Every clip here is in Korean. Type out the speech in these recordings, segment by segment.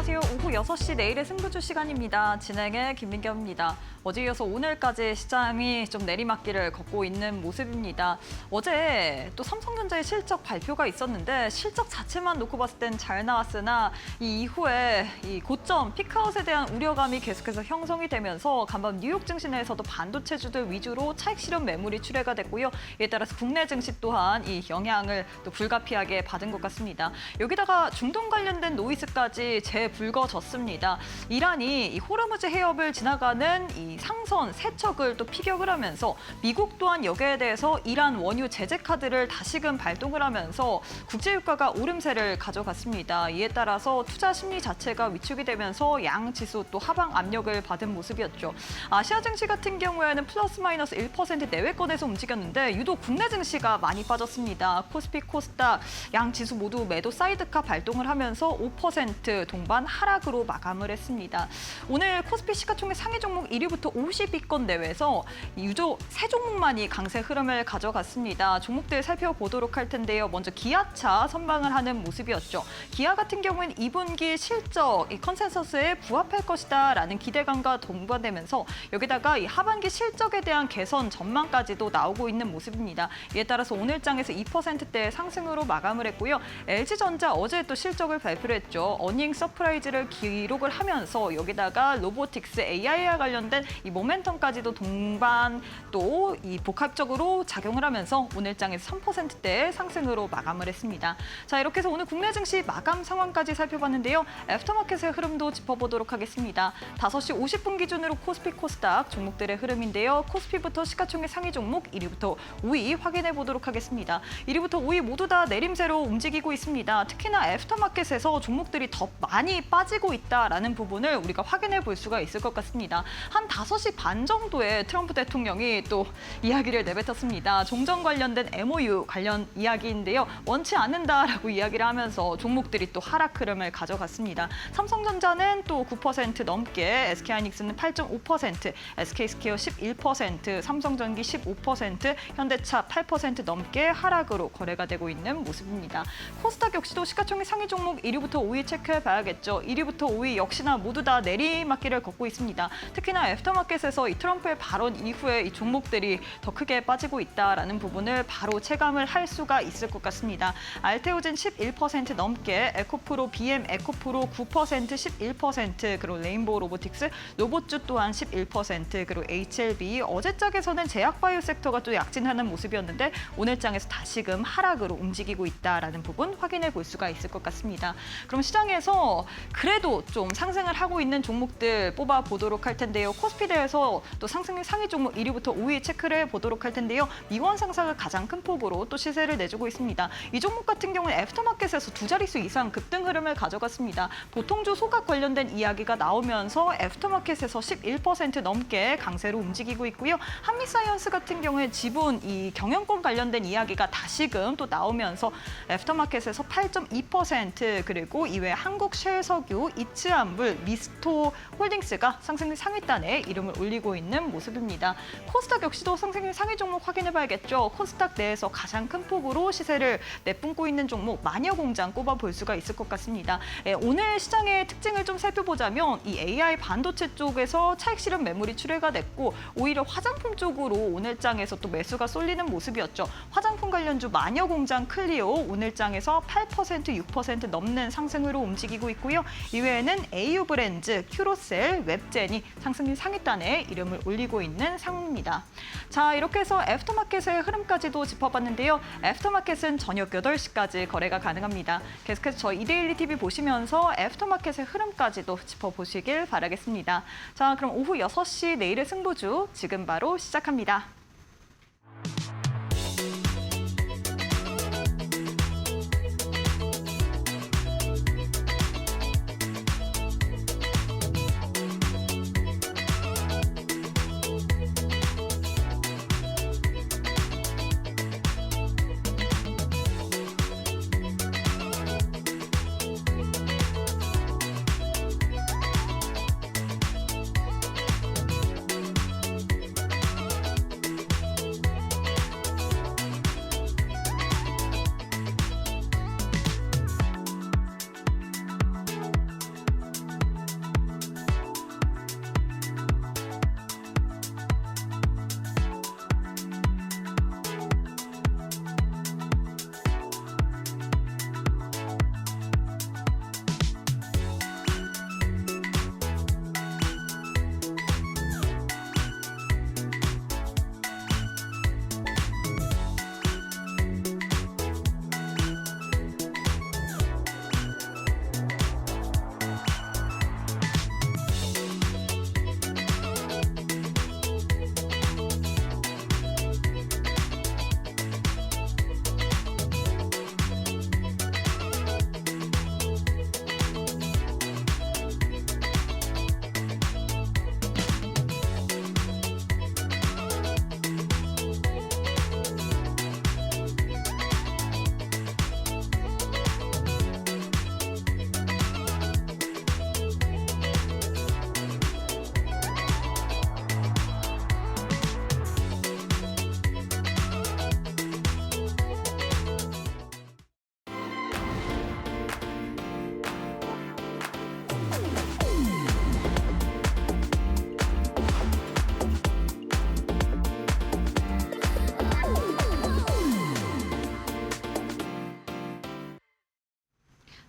안녕하세요. 오후 6시 내일의 승부주 시간입니다. 진행의 김민경입니다. 어제 이어서 오늘까지 시장이 좀 내리막길을 걷고 있는 모습입니다. 어제 또 삼성전자의 실적 발표가 있었는데 실적 자체만 놓고 봤을 땐 잘 나왔으나 이 이후에 이 고점, 피크아웃에 대한 우려감이 계속해서 형성이 되면서 간밤 뉴욕 증시내에서도 반도체주들 위주로 차익 실현 매물이 출회가 됐고요. 이에 따라서 국내 증시 또한 이 영향을 또 불가피하게 받은 것 같습니다. 여기다가 중동 관련된 노이즈까지 재불거졌습니다. 이란이 이 호르무즈 해협을 지나가는 이 상선 세척을 또 피격을 하면서 미국 또한 여기에 대해서 이란 원유 제재 카드를 다시금 발동을 하면서 국제유가가 오름세를 가져갔습니다. 이에 따라서 투자 심리 자체가 위축이 되면서 양 지수 또 하방 압력을 받은 모습이었죠. 아시아 증시 같은 경우에는 플러스 마이너스 1% 내외권에서 움직였는데 유독 국내 증시가 많이 빠졌습니다. 코스피, 코스닥 양 지수 모두 매도 사이드카 발동을 하면서 5% 동반 하락으로 마감을 했습니다. 오늘 코스피 시가총액 상위 종목 1위부터 50위권 내외에서 유독 세 종목만이 강세 흐름을 가져갔습니다. 종목들 살펴보도록 할 텐데요. 먼저 기아차 선방을 하는 모습이었죠. 기아 같은 경우에는 2분기 실적 이 컨센서스에 부합할 것이다라는 기대감과 동반되면서 여기다가 이 하반기 실적에 대한 개선 전망까지도 나오고 있는 모습입니다. 이에 따라서 오늘 장에서 2%대 상승으로 마감을 했고요. LG전자 어제 또 실적을 발표를 했죠. 어닝 서프라이즈를 기록을 하면서 여기다가 로보틱스 AI와 관련된 이 모멘텀까지도 동반 또 이 복합적으로 작용을 하면서 오늘 장에서 3%대의 상승으로 마감을 했습니다. 자, 이렇게 해서 오늘 국내 증시 마감 상황까지 살펴봤는데요. 애프터마켓의 흐름도 짚어보도록 하겠습니다. 5시 50분 기준으로 코스피, 코스닥 종목들의 흐름인데요. 코스피부터 시가총액 상위 종목 1위부터 5위 확인해 보도록 하겠습니다. 1위부터 5위 모두 다 내림세로 움직이고 있습니다. 특히나 애프터마켓에서 종목들이 더 많이 빠지고 있다라는 부분을 우리가 확인해 볼 수가 있을 것 같습니다. 한 5시 반 정도에 트럼프 대통령이 또 이야기를 내뱉었습니다. 종전 관련된 MOU 관련 이야기인데요. 원치 않는다라고 이야기를 하면서 종목들이 또 하락 흐름을 가져갔습니다. 삼성전자는 또 9% 넘게, SK하이닉스는 8.5%, SK스퀘어 11%, 삼성전기 15%, 현대차 8% 넘게 하락으로 거래가 되고 있는 모습입니다. 코스닥 역시도 시가총액 상위 종목 1위부터 5위 체크해 봐야겠죠. 1위부터 5위 역시나 모두 다 내리막길을 걷고 있습니다. 특히나 애프터마켓에서 이 트럼프의 발언 이후에 이 종목들이 더 크게 빠지고 있다라는 부분을 바로 체감을 할 수가 있을 것 같습니다. 알테오젠 11% 넘게, 에코프로, BM 에코프로 9%, 11%, 그리고 레인보우 로보틱스, 로봇주 또한 11%, 그리고 HLB, 어제 장에서는 제약바이오 섹터가 또 약진하는 모습이었는데 오늘 장에서 다시금 하락으로 움직이고 있다라는 부분 확인해 볼 수가 있을 것 같습니다. 그럼 시장에서 그래도 좀 상승을 하고 있는 종목들 뽑아보도록 할 텐데요. 코스피대에서 또 상승률 상위 종목 1위부터 5위 체크를 해보도록 할 텐데요. 미원 상사가 가장 큰 폭으로 또 시세를 내주고 있습니다. 이 종목 같은 경우는 애프터마켓에서 두 자릿수 이상 급등 흐름을 가져갔습니다. 보통주 소각 관련된 이야기가 나오면서 애프터마켓에서 11% 넘게 강세로 움직이고 있고요. 한미사이언스 같은 경우에 지분 이 경영권 관련된 이야기가 다시금 또 나오면서 애프터마켓에서 8.2%, 그리고 이외에 한국쉘석유, 이츠한물, 미스토 홀딩스가 상승률 상위단에 이름을 올리고 있는 모습입니다. 코스닥 역시도 상승률 상위 종목 확인해봐야겠죠. 코스닥 내에서 가장 큰 폭으로 시세를 내뿜고 있는 종목 마녀공장 꼽아볼 수가 있을 것 같습니다. 오늘 시장의 특징을 좀 살펴보자면 이 AI 반도체 쪽에서 차익 실현 매물이 출회가 됐고 오히려 화장품 쪽으로 오늘 장에서 또 매수가 쏠리는 모습이었죠. 화장품 관련주 마녀공장, 클리오 오늘 장에서 8%, 6% 넘는 상승으로 움직이고 있고요. 이외에는 AU 브랜드, 큐로셀, 웹젠이 상승률 상위단에 이름을 올리고 있는 상황입니다. 자, 이렇게 해서 애프터마켓의 흐름까지도 짚어봤는데요. 애프터마켓은 저녁 8시까지 거래가 가능합니다. 계속해서 저희 이데일리 TV 보시면서 애프터마켓의 흐름까지도 짚어보시길 바라겠습니다. 자, 그럼 오후 6시 내일의 승부주 지금 바로 시작합니다.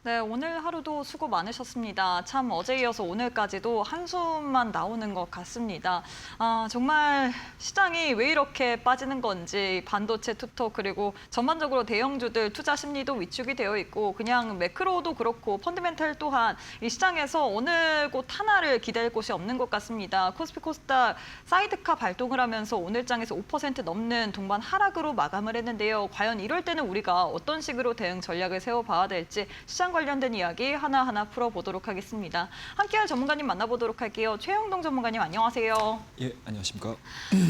네, 오늘 하루도 수고 많으셨습니다. 참 어제 이어서 오늘까지도 한숨만 나오는 것 같습니다. 정말 시장이 왜 이렇게 빠지는 건지 반도체 투톱 그리고 전반적으로 대형주들 투자 심리도 위축이 되어 있고 그냥 매크로도 그렇고 펀드멘탈 또한 이 시장에서 어느 곳 하나를 기댈 곳이 없는 것 같습니다. 코스피 코스닥 사이드카 발동을 하면서 오늘 장에서 5% 넘는 동반 하락으로 마감을 했는데요. 과연 이럴 때는 우리가 어떤 식으로 대응 전략을 세워봐야 될지 시장 관련된 이야기 하나하나 풀어보도록 하겠습니다. 함께할 전문가님 만나보도록 할게요. 최영동 전문가님 안녕하세요. 예, 안녕하십니까.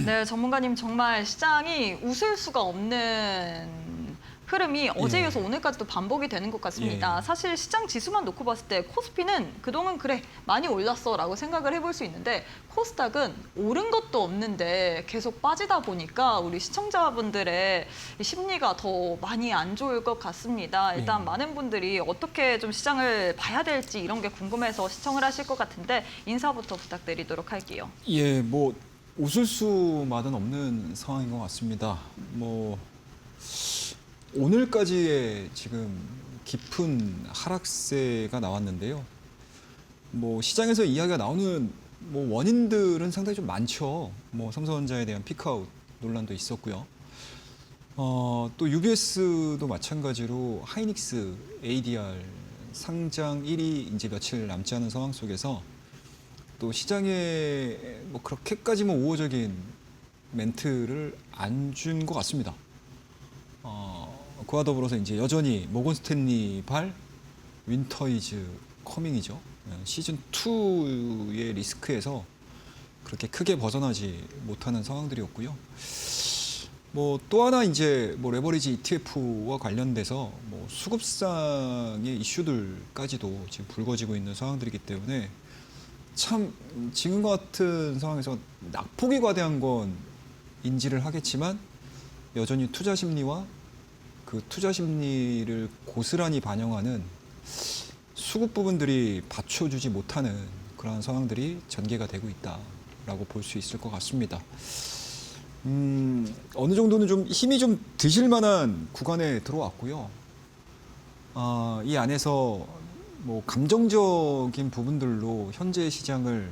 네, 전문가님 정말 시장이 웃을 수가 없는 흐름이 어제 이어서 오늘까지도 반복이 되는 것 같습니다. 예. 사실 시장 지수만 놓고 봤을 때 코스피는 그동안 그래 많이 올랐어라고 생각을 해볼 수 있는데 코스닥은 오른 것도 없는데 계속 빠지다 보니까 우리 시청자분들의 심리가 더 많이 안 좋을 것 같습니다. 일단 예. 많은 분들이 어떻게 좀 시장을 봐야 될지 이런 게 궁금해서 시청을 하실 것 같은데 인사부터 부탁드리도록 할게요. 예, 뭐 웃을 수만은 없는 상황인 것 같습니다. 뭐 오늘까지의 지금 깊은 하락세가 나왔는데요. 뭐 시장에서 이야기가 나오는 뭐 원인들은 상당히 좀 많죠. 뭐 삼성전자에 대한 피크아웃 논란도 있었고요. 또 UBS도 마찬가지로 하이닉스 ADR 상장 1위 이제 며칠 남지 않은 상황 속에서 또 시장에 뭐 그렇게까지 뭐 우호적인 멘트를 안 준 것 같습니다. 그와 더불어서 이제 여전히 모건 스탠리 발 윈터 이즈 커밍이죠. 시즌 2의 리스크에서 그렇게 크게 벗어나지 못하는 상황들이었고요. 뭐 또 하나 이제 뭐 레버리지 ETF와 관련돼서 뭐 수급상의 이슈들까지도 지금 불거지고 있는 상황들이기 때문에 참 지금과 같은 상황에서 낙폭이 과대한 건 인지를 하겠지만 여전히 투자 심리와 그 투자 심리를 고스란히 반영하는 수급 부분들이 받쳐주지 못하는 그런 상황들이 전개가 되고 있다라고 볼 수 있을 것 같습니다. 어느 정도는 좀 힘이 좀 드실 만한 구간에 들어왔고요. 이 안에서 뭐 감정적인 부분들로 현재 시장을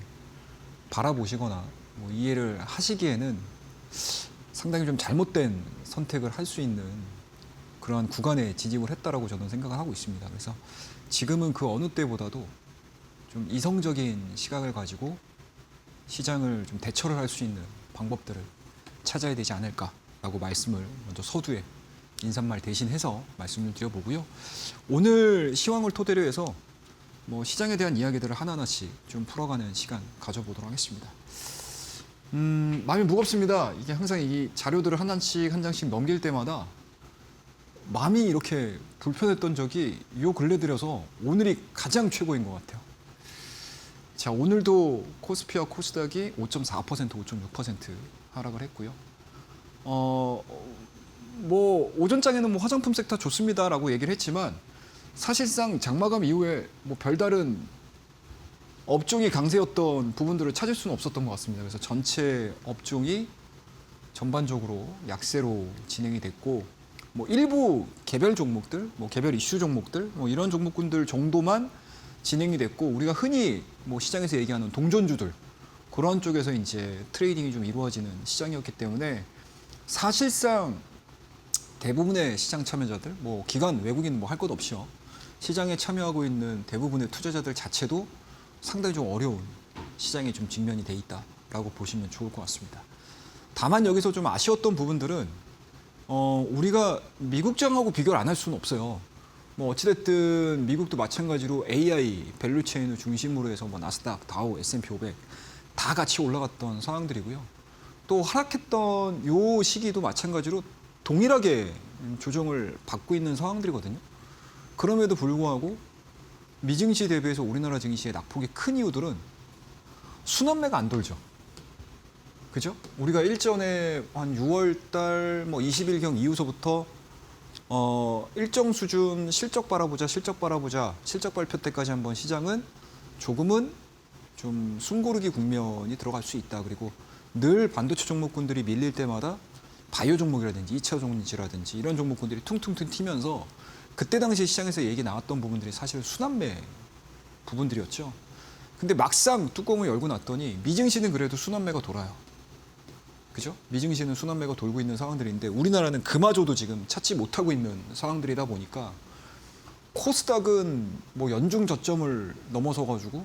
바라보시거나 뭐 이해를 하시기에는 상당히 좀 잘못된 선택을 할 수 있는 그러한 구간에 진입을 했다라고 저는 생각을 하고 있습니다. 그래서 지금은 그 어느 때보다도 좀 이성적인 시각을 가지고 시장을 좀 대처를 할 수 있는 방법들을 찾아야 되지 않을까라고 말씀을 먼저 서두에 인사말 대신해서 말씀을 드려보고요. 오늘 시황을 토대로 해서 뭐 시장에 대한 이야기들을 하나하나씩 좀 풀어가는 시간 가져보도록 하겠습니다. 마음이 무겁습니다. 이게 항상 이 자료들을 한 장씩 넘길 때마다 마음이 이렇게 불편했던 적이 요 근래 들여서 오늘이 가장 최고인 것 같아요. 자, 오늘도 코스피와 코스닥이 5.4%, 5.6% 하락을 했고요. 뭐 오전장에는 뭐 화장품 섹터 좋습니다라고 얘기를 했지만 사실상 장마감 이후에 뭐 별다른 업종이 강세였던 부분들을 찾을 수는 없었던 것 같습니다. 그래서 전체 업종이 전반적으로 약세로 진행이 됐고 뭐 일부 개별 종목들, 뭐 개별 이슈 종목들, 뭐 이런 종목군들 정도만 진행이 됐고 우리가 흔히 뭐 시장에서 얘기하는 동전주들 그런 쪽에서 이제 트레이딩이 좀 이루어지는 시장이었기 때문에 사실상 대부분의 시장 참여자들, 뭐 기관, 외국인 뭐 할 것 없이요. 시장에 참여하고 있는 대부분의 투자자들 자체도 상당히 좀 어려운 시장에 좀 직면이 돼 있다라고 보시면 좋을 것 같습니다. 다만 여기서 좀 아쉬웠던 부분들은 우리가 미국장하고 비교를 안 할 수는 없어요. 뭐 어찌됐든 미국도 마찬가지로 AI 밸류체인을 중심으로 해서 뭐 나스닥, 다우, S&P 500 다 같이 올라갔던 상황들이고요. 또 하락했던 요 시기도 마찬가지로 동일하게 조정을 받고 있는 상황들이거든요. 그럼에도 불구하고 미증시 대비해서 우리나라 증시의 낙폭이 큰 이유들은 순환매가 안 돌죠. 그죠? 우리가 일전에 한 6월 달 뭐 20일경 이후서부터 일정 수준 실적 바라보자, 실적 발표 때까지 한번 시장은 조금은 좀 숨고르기 국면이 들어갈 수 있다. 그리고 늘 반도체 종목군들이 밀릴 때마다 바이오 종목이라든지 2차 전지라든지 이런 종목군들이 퉁퉁퉁 튀면서 그때 당시 시장에서 얘기 나왔던 부분들이 사실 순환매 부분들이었죠. 근데 막상 뚜껑을 열고 났더니 미증시는 그래도 순환매가 돌아요. 그죠? 미증시는 순환매가 돌고 있는 상황들인데 우리나라는 그마저도 지금 찾지 못하고 있는 상황들이다 보니까 코스닥은 뭐 연중 저점을 넘어서 가지고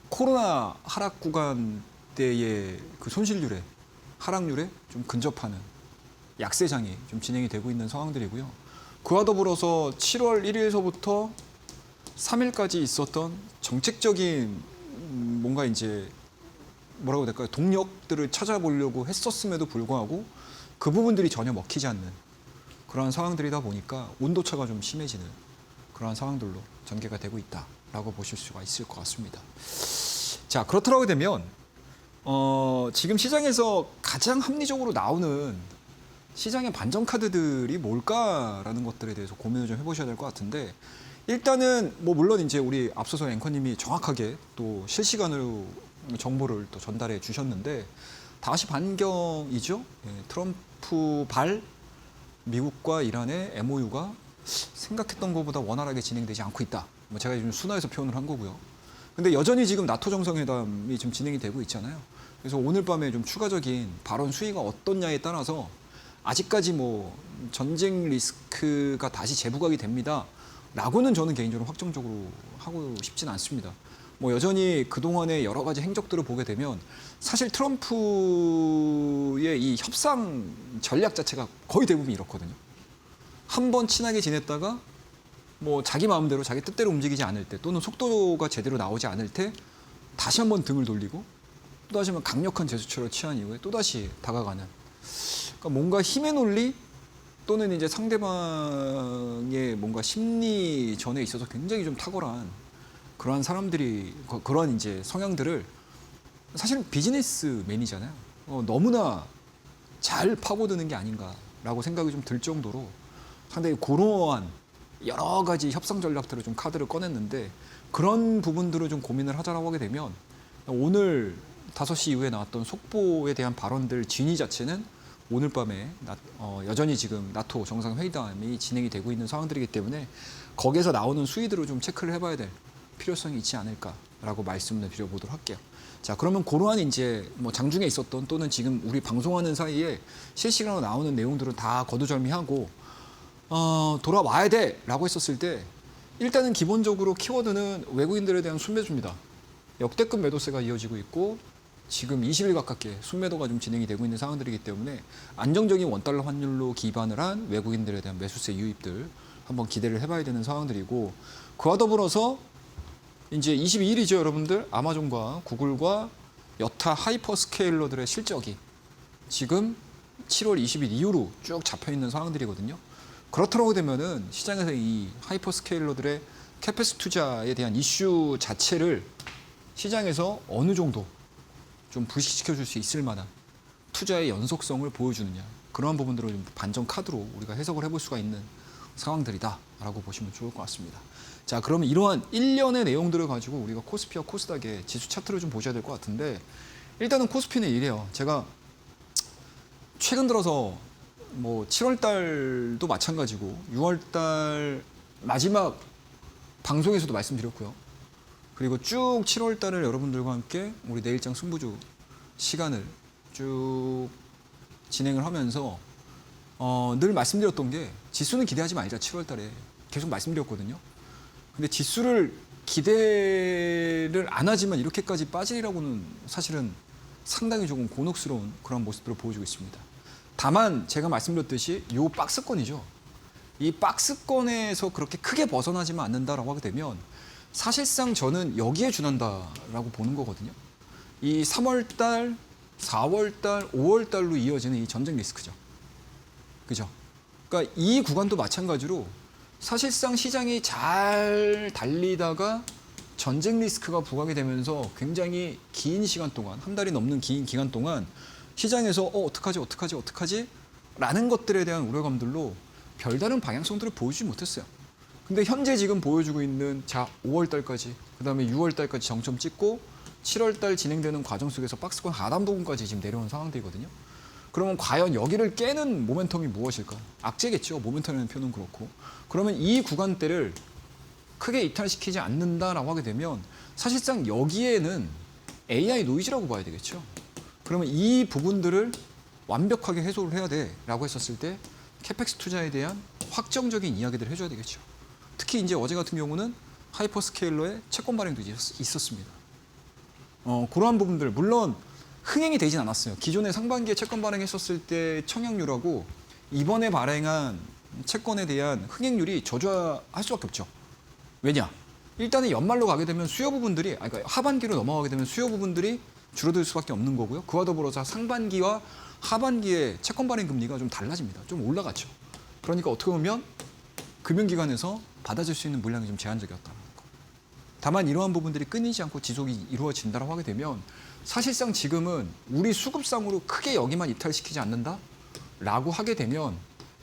코로나 하락 구간대의 그 손실률에 하락률에 좀 근접하는 약세장이 좀 진행이 되고 있는 상황들이고요. 그와 더불어서 7월 1일서부터 3일까지 있었던 정책적인 뭔가 이제 뭐라고 해야 될까요? 동력들을 찾아보려고 했었음에도 불구하고 그 부분들이 전혀 먹히지 않는 그러한 상황들이다 보니까 온도차가 좀 심해지는 그러한 상황들로 전개가 되고 있다라고 보실 수가 있을 것 같습니다. 자, 그렇더라고 되면 지금 시장에서 가장 합리적으로 나오는 시장의 반전 카드들이 뭘까라는 것들에 대해서 고민을 좀 해보셔야 될 것 같은데 일단은 뭐 물론 이제 우리 앞서서 앵커님이 정확하게 또 실시간으로 정보를 또 전달해 주셨는데 다시 반경이죠. 예, 트럼프 발 미국과 이란의 MOU가 생각했던 것보다 원활하게 진행되지 않고 있다. 뭐 제가 지금 순화해서 표현을 한 거고요. 근데 여전히 지금 나토 정상회담이 지금 진행이 되고 있잖아요. 그래서 오늘 밤에 좀 추가적인 발언 수위가 어떻냐에 따라서 아직까지 뭐 전쟁 리스크가 다시 재부각이 됩니다. 라고는 저는 개인적으로 확정적으로 하고 싶진 않습니다. 뭐 여전히 그동안의 여러 가지 행적들을 보게 되면 사실 트럼프의 이 협상 전략 자체가 거의 대부분 이렇거든요. 한 번 친하게 지냈다가 뭐 자기 마음대로 자기 뜻대로 움직이지 않을 때 또는 속도가 제대로 나오지 않을 때 다시 한번 등을 돌리고 또다시 한번 강력한 제스처를 취한 이후에 또다시 다가가는 그러니까 뭔가 힘의 논리 또는 이제 상대방의 뭔가 심리전에 있어서 굉장히 좀 탁월한 그러한 사람들이 그런 이제 성향들을 사실은 비즈니스맨이잖아요. 너무나 잘 파고드는 게 아닌가라고 생각이 좀 들 정도로 상당히 고루한 여러 가지 협상 전략들을 좀 카드를 꺼냈는데 그런 부분들을 좀 고민을 하자라고 하게 되면 오늘 5시 이후에 나왔던 속보에 대한 발언들 진위 자체는 오늘 밤에 여전히 지금 나토 정상회담이 진행이 되고 있는 상황들이기 때문에 거기에서 나오는 수위들을 좀 체크를 해봐야 될 필요성이 있지 않을까라고 말씀을 드려보도록 할게요. 자, 그러면 그러한 이제 뭐 장중에 있었던 또는 지금 우리 방송하는 사이에 실시간으로 나오는 내용들은 다 거두절미하고 돌아와야 돼라고 했었을 때 일단은 기본적으로 키워드는 외국인들에 대한 순매수입니다. 역대급 매도세가 이어지고 있고 지금 20일 가깝게 순매도가 좀 진행이 되고 있는 상황들이기 때문에 안정적인 원달러 환율로 기반을 한 외국인들에 대한 매수세 유입들 한번 기대를 해봐야 되는 상황들이고 그와 더불어서 이제 22일이죠, 여러분들. 아마존과 구글과 여타 하이퍼스케일러들의 실적이 지금 7월 20일 이후로 쭉 잡혀 있는 상황들이거든요. 그렇더라고 되면은 시장에서 이 하이퍼스케일러들의 캐페스 투자에 대한 이슈 자체를 시장에서 어느 정도 좀 불식시켜 줄 수 있을 만한 투자의 연속성을 보여주느냐 그러한 부분들을 좀 반전 카드로 우리가 해석을 해볼 수가 있는 상황들이다라고 보시면 좋을 것 같습니다. 자, 그러면 이러한 1년의 내용들을 가지고 우리가 코스피와 코스닥의 지수 차트를 좀 보셔야 될 것 같은데 일단은 코스피는 이래요. 제가 최근 들어서 뭐 7월 달도 마찬가지고 6월 달 마지막 방송에서도 말씀드렸고요. 그리고 쭉 7월 달을 여러분들과 함께 우리 내일장 승부주 시간을 쭉 진행을 하면서 늘 말씀드렸던 게 지수는 기대하지 말자 7월 달에 계속 말씀드렸거든요. 근데 지수를 기대를 안 하지만 이렇게까지 빠지리라고는 사실은 상당히 조금 곤혹스러운 그런 모습들을 보여주고 있습니다. 다만 제가 말씀드렸듯이 이 박스권이죠. 이 박스권에서 그렇게 크게 벗어나지만 않는다라고 하게 되면 사실상 저는 여기에 준한다라고 보는 거거든요. 이 3월 달, 4월 달, 5월 달로 이어지는 이 전쟁 리스크죠. 그죠? 그러니까 이 구간도 마찬가지로 사실상 시장이 잘 달리다가 전쟁 리스크가 부각이 되면서 굉장히 긴 시간 동안, 한 달이 넘는 긴 기간 동안 시장에서 어떡하지? 라는 것들에 대한 우려감들로 별다른 방향성들을 보여주지 못했어요. 근데 현재 지금 보여주고 있는 5월 달까지, 그다음에 6월 달까지 정점 찍고 7월 달 진행되는 과정 속에서 박스권 하단 부분까지 지금 내려온 상황들이거든요. 그러면 과연 여기를 깨는 모멘텀이 무엇일까? 악재겠죠. 모멘텀이라는 표현은 그렇고. 그러면 이 구간대를 크게 이탈시키지 않는다라고 하게 되면 사실상 여기에는 AI 노이즈라고 봐야 되겠죠. 그러면 이 부분들을 완벽하게 해소를 해야 돼라고 했었을 때 캐펙스 투자에 대한 확정적인 이야기들을 해줘야 되겠죠. 특히 이제 어제 같은 경우는 하이퍼스케일러의 채권 발행도 있었습니다. 그러한 부분들 물론 흥행이 되진 않았어요. 기존에 상반기에 채권 발행했었을 때 청약률하고 이번에 발행한 채권에 대한 흥행률이 저조할 수밖에 없죠. 왜냐? 일단은 연말로 가게 되면 수요 부분들이 그러니까 하반기로 넘어가게 되면 수요 부분들이 줄어들 수밖에 없는 거고요. 그와 더불어서 상반기와 하반기의 채권 발행 금리가 좀 달라집니다. 좀 올라갔죠. 그러니까 어떻게 보면 금융기관에서 받아줄 수 있는 물량이 좀 제한적이었다는 거. 다만 이러한 부분들이 끊이지 않고 지속이 이루어진다고 하게 되면 사실상 지금은 우리 수급상으로 크게 여기만 이탈시키지 않는다라고 하게 되면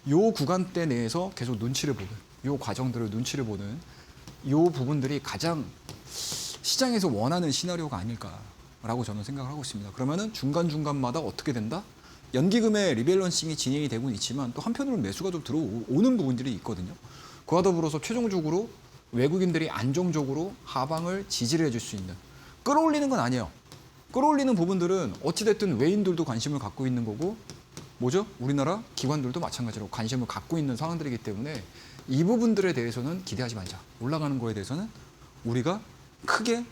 요 구간대 내에서 계속 눈치를 보는 요 과정들을 눈치를 보는 요 부분들이 가장 시장에서 원하는 시나리오가 아닐까라고 저는 생각을 하고 있습니다. 그러면은 중간중간마다 어떻게 된다? 연기금의 리밸런싱이 진행이 되고는 있지만 또 한편으로는 매수가 좀 들어오는 부분들이 있거든요. 그와 더불어서 최종적으로 외국인들이 안정적으로 하방을 지지를 해줄 수 있는 끌어올리는 건 아니에요. 끌어올리는 부분들은 어찌됐든 외인들도 관심을 갖고 있는 거고 뭐죠? 우리나라 기관들도 마찬가지로 관심을 갖고 있는 상황들이기 때문에 이 부분들에 대해서는 기대하지 말자. 올라가는 거에 대해서는 우리가 크게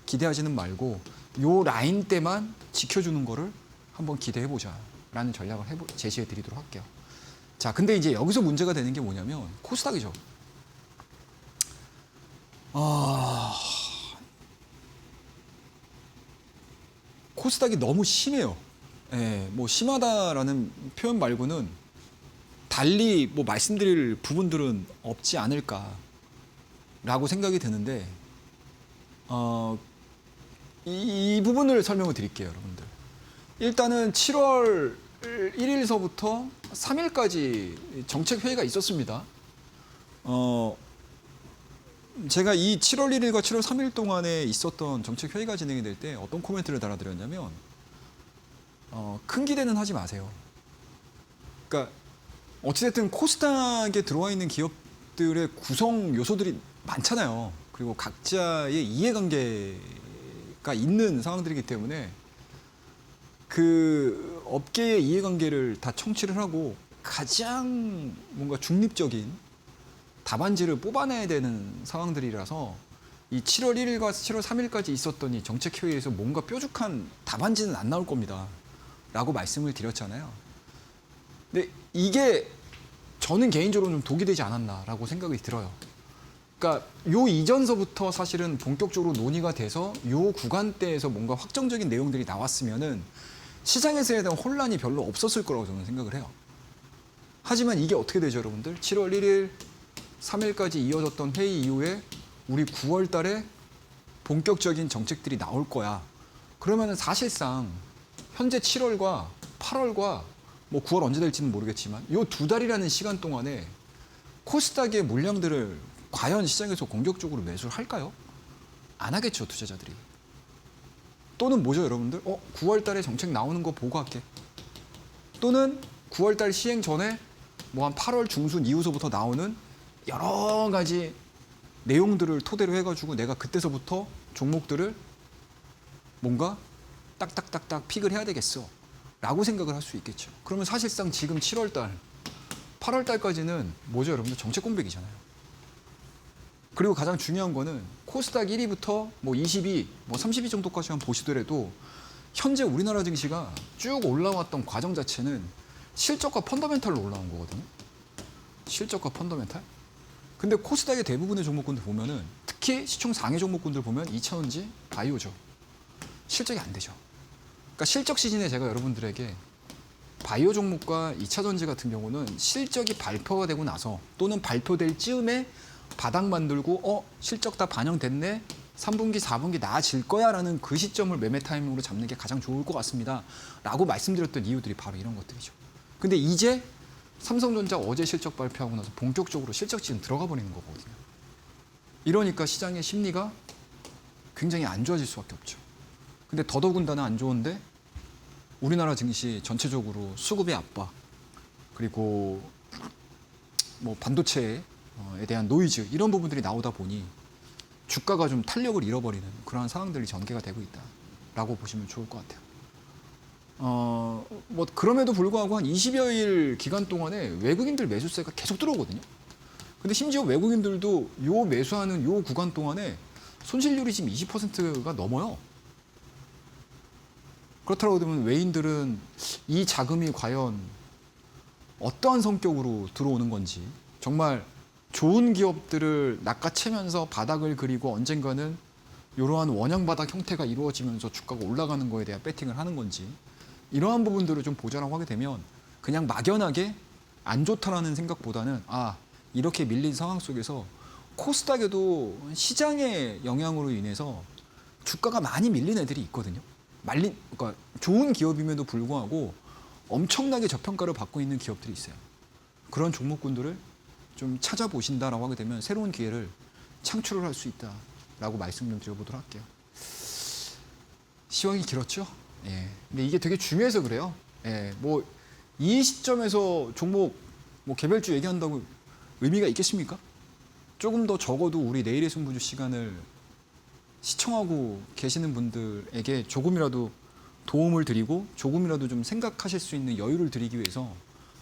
기대하지는 말고 요 라인 때만 지켜주는 거를 한번 기대해보자 라는 전략을 제시해 드리도록 할게요. 자, 근데 이제 여기서 문제가 되는 게 뭐냐면 코스닥이죠. 코스닥이 너무 심해요. 예, 뭐 심하다라는 표현 말고는 달리 뭐 말씀드릴 부분들은 없지 않을까라고 생각이 드는데 이 부분을 설명을 드릴게요, 여러분들. 일단은 7월 1일서부터 3일까지 정책 회의가 있었습니다. 제가 이 7월 1일과 7월 3일 동안에 있었던 정책 회의가 진행이 될 때 어떤 코멘트를 달아드렸냐면 큰 기대는 하지 마세요. 그러니까 어찌됐든 코스닥에 들어와 있는 기업들의 구성 요소들이 많잖아요. 그리고 각자의 이해관계가 있는 상황들이기 때문에 그 업계의 이해관계를 다 청취를 하고 가장 뭔가 중립적인 답안지를 뽑아내야 되는 상황들이라서 이 7월 1일과 7월 3일까지 있었던 이 정책회의에서 뭔가 뾰족한 답안지는 안 나올 겁니다. 라고 말씀을 드렸잖아요. 근데 이게 저는 개인적으로 좀 독이 되지 않았나라고 생각이 들어요. 그러니까 요 이전서부터 사실은 본격적으로 논의가 돼서 요 구간대에서 뭔가 확정적인 내용들이 나왔으면은 시장에서에 대한 혼란이 별로 없었을 거라고 저는 생각을 해요. 하지만 이게 어떻게 되죠, 여러분들? 7월 1일, 3일까지 이어졌던 회의 이후에 우리 9월 달에 본격적인 정책들이 나올 거야. 그러면은 사실상 현재 7월과 8월과 뭐 9월 언제 될지는 모르겠지만 요 두 달이라는 시간 동안에 코스닥의 물량들을 과연 시장에서 공격적으로 매수를 할까요? 안 하겠죠, 투자자들이. 또는 뭐죠, 여러분들? 9월 달에 정책 나오는 거 보고 할게. 또는 9월 달 시행 전에 뭐 한 8월 중순 이후서부터 나오는 여러 가지 내용들을 토대로 해가지고 내가 그때서부터 종목들을 뭔가 딱딱딱딱 픽을 해야 되겠어 라고 생각을 할 수 있겠죠. 그러면 사실상 지금 7월 달, 8월 달까지는 뭐죠, 여러분들? 정책 공백이잖아요. 그리고 가장 중요한 거는 코스닥 1위부터 뭐 22, 뭐 32 정도까지만 보시더라도 현재 우리나라 증시가 쭉 올라왔던 과정 자체는 실적과 펀더멘탈로 올라온 거거든요. 실적과 펀더멘탈. 근데 코스닥의 대부분의 종목군들 보면은 특히 시총 상위 종목군들 보면 2차전지, 바이오죠. 실적이 안 되죠. 그러니까 실적 시즌에 제가 여러분들에게 바이오 종목과 2차전지 같은 경우는 실적이 발표가 되고 나서 또는 발표될 즈음에 바닥 만들고 실적 다 반영됐네. 3분기, 4분기 나아질 거야 라는 그 시점을 매매 타이밍으로 잡는 게 가장 좋을 것 같습니다. 라고 말씀드렸던 이유들이 바로 이런 것들이죠. 근데 이제 삼성전자 어제 실적 발표하고 나서 본격적으로 실적 시즌 들어가 버리는 거거든요. 이러니까 시장의 심리가 굉장히 안 좋아질 수밖에 없죠. 근데 더더군다나 안 좋은데 우리나라 증시 전체적으로 수급의 압박 그리고 뭐 반도체에 대한 노이즈 이런 부분들이 나오다 보니 주가가 좀 탄력을 잃어버리는 그러한 상황들이 전개가 되고 있다라고 보시면 좋을 것 같아요. 뭐 그럼에도 불구하고 한 20여일 기간 동안에 외국인들 매수세가 계속 들어오거든요. 근데 심지어 외국인들도 요 매수하는 요 구간 동안에 손실률이 지금 20%가 넘어요. 그렇다고 하면 외인들은 이 자금이 과연 어떠한 성격으로 들어오는 건지 정말 좋은 기업들을 낚아채면서 바닥을 그리고 언젠가는 이러한 원형 바닥 형태가 이루어지면서 주가가 올라가는 거에 대한 배팅을 하는 건지 이러한 부분들을 좀 보자라고 하게 되면 그냥 막연하게 안 좋다라는 생각보다는 이렇게 밀린 상황 속에서 코스닥에도 시장의 영향으로 인해서 주가가 많이 밀린 애들이 있거든요. 그러니까 좋은 기업임에도 불구하고 엄청나게 저평가를 받고 있는 기업들이 있어요. 그런 종목군들을 좀 찾아보신다라고 하게 되면 새로운 기회를 창출을 할 수 있다라고 말씀 좀 드려보도록 할게요. 시황이 길었죠? 예. 근데 이게 되게 중요해서 그래요. 예. 뭐 이 시점에서 종목 뭐 개별주 얘기한다고 의미가 있겠습니까? 조금 더 적어도 우리 내일의 승부주 시간을 시청하고 계시는 분들에게 조금이라도 도움을 드리고 조금이라도 좀 생각하실 수 있는 여유를 드리기 위해서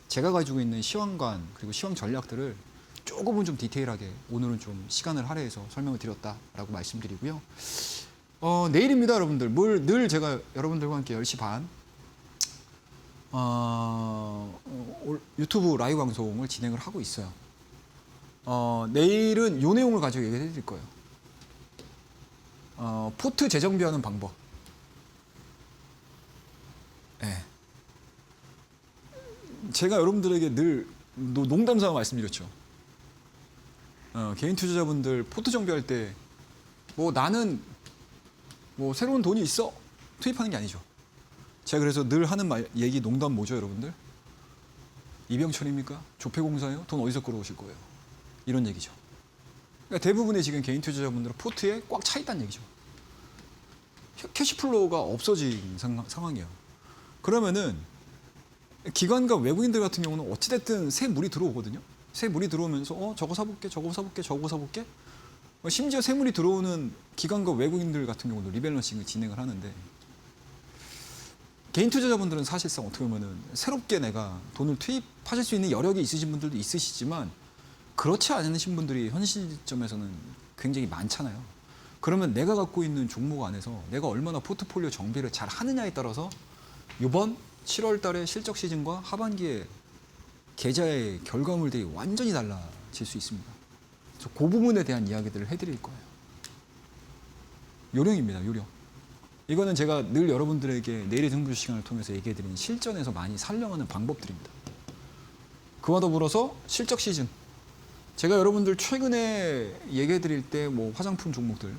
제가 가지고 있는 시황관 그리고 시황 전략들을 조금은 좀 디테일하게 오늘은 좀 시간을 할애해서 설명을 드렸다라고 말씀드리고요. 내일입니다, 여러분들. 늘 제가 여러분들과 함께 10시 반 유튜브 라이브 방송을 진행을 하고 있어요. 내일은 요 내용을 가지고 얘기해 드릴 거예요. 포트 재정비하는 방법. 네. 제가 여러분들에게 늘 농담삼아 말씀드렸죠. 개인 투자자분들 포트 정비할 때 뭐 나는 뭐 새로운 돈이 있어 투입하는 게 아니죠. 제가 그래서 늘 하는 얘기 농담 뭐죠, 여러분들? 이병철입니까? 조폐공사예요? 돈 어디서 끌어오실 거예요? 이런 얘기죠. 그러니까 대부분의 지금 개인 투자자분들은 포트에 꽉 차 있다는 얘기죠. 캐시플로우가 없어진 상황이에요. 그러면은 기관과 외국인들 같은 경우는 어찌됐든 새 물이 들어오거든요. 새 물이 들어오면서 저거 사볼게, 저거 사볼게, 저거 사볼게. 심지어 새 물이 들어오는 기관과 외국인들 같은 경우도 리밸런싱을 진행을 하는데 개인 투자자분들은 사실상 어떻게 보면은 새롭게 내가 돈을 투입하실 수 있는 여력이 있으신 분들도 있으시지만 그렇지 않으신 분들이 현실 시점에서는 굉장히 많잖아요. 그러면 내가 갖고 있는 종목 안에서 내가 얼마나 포트폴리오 정비를 잘 하느냐에 따라서 이번 7월 달에 실적 시즌과 하반기에 계좌의 결과물들이 완전히 달라질 수 있습니다. 그래서 그 부분에 대한 이야기들을 해드릴 거예요. 요령입니다, 요령. 이거는 제가 늘 여러분들에게 내일의 승부주 시간을 통해서 얘기해드린 실전에서 많이 살려가는 방법들입니다. 그와 더불어서 실적 시즌. 제가 여러분들 최근에 얘기해드릴 때 뭐 화장품 종목들,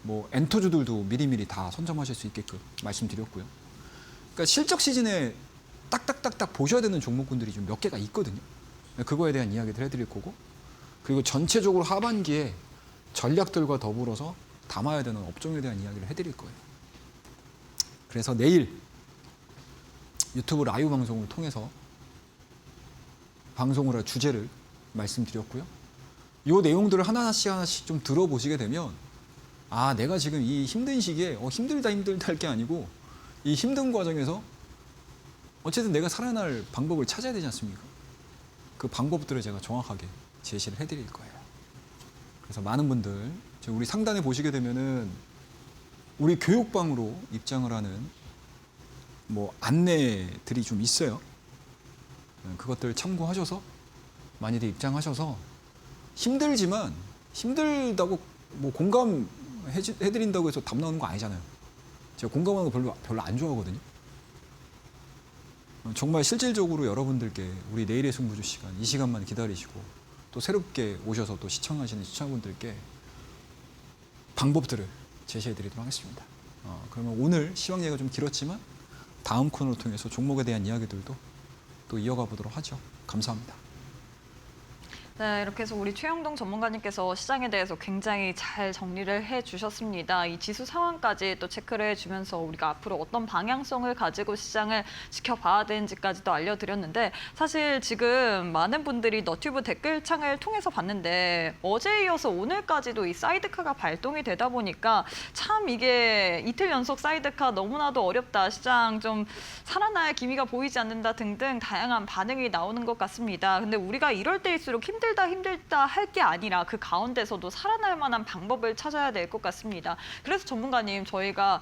뭐 엔터주들도 미리미리 다 선점하실 수 있게끔 말씀드렸고요. 그러니까 실적 시즌에 딱딱딱딱 보셔야 되는 종목군들이 좀 몇 개가 있거든요. 그거에 대한 이야기들 해드릴 거고, 그리고 전체적으로 하반기에 전략들과 더불어서 담아야 되는 업종에 대한 이야기를 해드릴 거예요. 그래서 내일 유튜브 라이브 방송을 통해서 방송을 할 주제를 말씀드렸고요. 이 내용들을 하나씩 좀 들어보시게 되면 내가 지금 이 힘든 시기에 힘들다 할 게 아니고 이 힘든 과정에서 어쨌든 내가 살아날 방법을 찾아야 되지 않습니까? 그 방법들을 제가 정확하게 제시를 해드릴 거예요. 그래서 많은 분들 우리 상단에 보시게 되면은 우리 교육방으로 입장을 하는 뭐 안내들이 좀 있어요. 그것들 참고하셔서 많이들 입장하셔서 힘들지만 힘들다고 뭐 공감해드린다고 해서 답 나오는 거 아니잖아요. 제가 공감하는 거 별로 안 좋아하거든요. 정말 실질적으로 여러분들께 우리 내일의 승부주 시간, 이 시간만 기다리시고 또 새롭게 오셔서 또 시청하시는 시청자분들께 방법들을 제시해드리도록 하겠습니다. 그러면 오늘 시황 얘기가 좀 길었지만 다음 코너를 통해서 종목에 대한 이야기들도 또 이어가 보도록 하죠. 감사합니다. 네, 이렇게 해서 우리 최영동 전문가님께서 시장에 대해서 굉장히 잘 정리를 해주셨습니다. 이 지수 상황까지 또 체크를 해주면서 우리가 앞으로 어떤 방향성을 가지고 시장을 지켜봐야 되는지까지도 알려드렸는데 사실 지금 많은 분들이 너튜브 댓글창을 통해서 봤는데 어제에 이어서 오늘까지도 이 사이드카가 발동이 되다 보니까 참 이게 이틀 연속 사이드카 너무나도 어렵다, 시장 좀 살아날 기미가 보이지 않는다 등등 다양한 반응이 나오는 것 같습니다. 근데 우리가 이럴 때일수록 힘들다 할 게 아니라 그 가운데서도 살아날 만한 방법을 찾아야 될 것 같습니다. 그래서 전문가님, 저희가